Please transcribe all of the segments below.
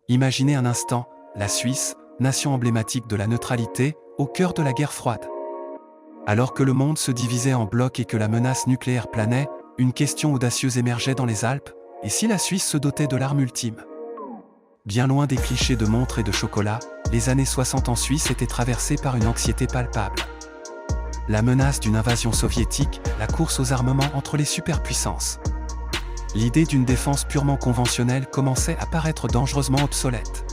Imaginez un instant, la Suisse, nation emblématique de la neutralité, au cœur de la guerre froide. Alors que le monde se divisait en blocs et que la menace nucléaire planait, une question audacieuse émergeait dans les Alpes, et si la Suisse se dotait de l'arme ultime? Bien loin des clichés de montres et de chocolat, les années 60 en Suisse étaient traversées par une anxiété palpable. La menace d'une invasion soviétique, la course aux armements entre les superpuissances. L'idée d'une défense purement conventionnelle commençait à paraître dangereusement obsolète.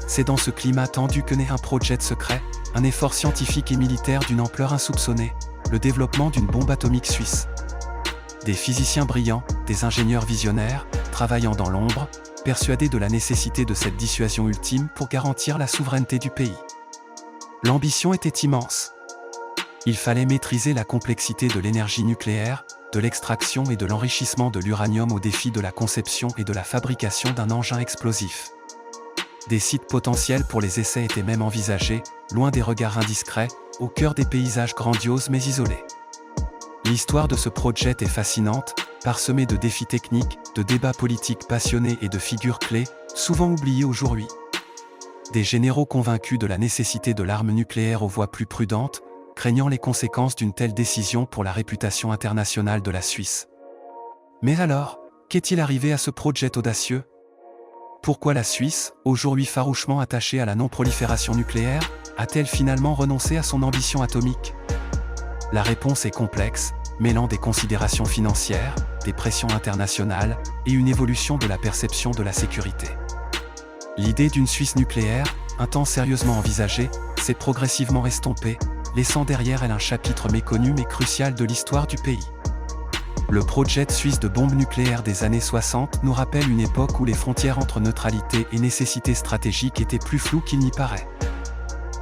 C'est dans ce climat tendu que naît un projet secret, un effort scientifique et militaire d'une ampleur insoupçonnée, le développement d'une bombe atomique suisse. Des physiciens brillants, des ingénieurs visionnaires, travaillant dans l'ombre, persuadés de la nécessité de cette dissuasion ultime pour garantir la souveraineté du pays. L'ambition était immense. Il fallait maîtriser la complexité de l'énergie nucléaire, de l'extraction et de l'enrichissement de l'uranium au défi de la conception et de la fabrication d'un engin explosif. Des sites potentiels pour les essais étaient même envisagés, loin des regards indiscrets, au cœur des paysages grandioses mais isolés. L'histoire de ce projet est fascinante, parsemée de défis techniques, de débats politiques passionnés et de figures clés, souvent oubliées aujourd'hui. Des généraux convaincus de la nécessité de l'arme nucléaire aux voix plus prudentes, craignant les conséquences d'une telle décision pour la réputation internationale de la Suisse. Mais alors, qu'est-il arrivé à ce projet audacieux? Pourquoi la Suisse, aujourd'hui farouchement attachée à la non-prolifération nucléaire, a-t-elle finalement renoncé à son ambition atomique? La réponse est complexe, mêlant des considérations financières, des pressions internationales et une évolution de la perception de la sécurité. L'idée d'une Suisse nucléaire, un temps sérieusement envisagée, s'est progressivement estompée, laissant derrière elle un chapitre méconnu mais crucial de l'histoire du pays. Le projet suisse de bombe nucléaire des années 60 nous rappelle une époque où les frontières entre neutralité et nécessité stratégique étaient plus floues qu'il n'y paraît.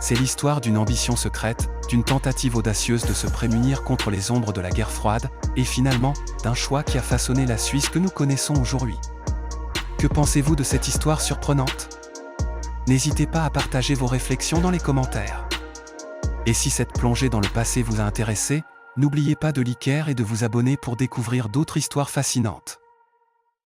C'est l'histoire d'une ambition secrète, d'une tentative audacieuse de se prémunir contre les ombres de la guerre froide, et finalement, d'un choix qui a façonné la Suisse que nous connaissons aujourd'hui. Que pensez-vous de cette histoire surprenante? N'hésitez pas à partager vos réflexions dans les commentaires. Et si cette plongée dans le passé vous a intéressé, n'oubliez pas de liker et de vous abonner pour découvrir d'autres histoires fascinantes.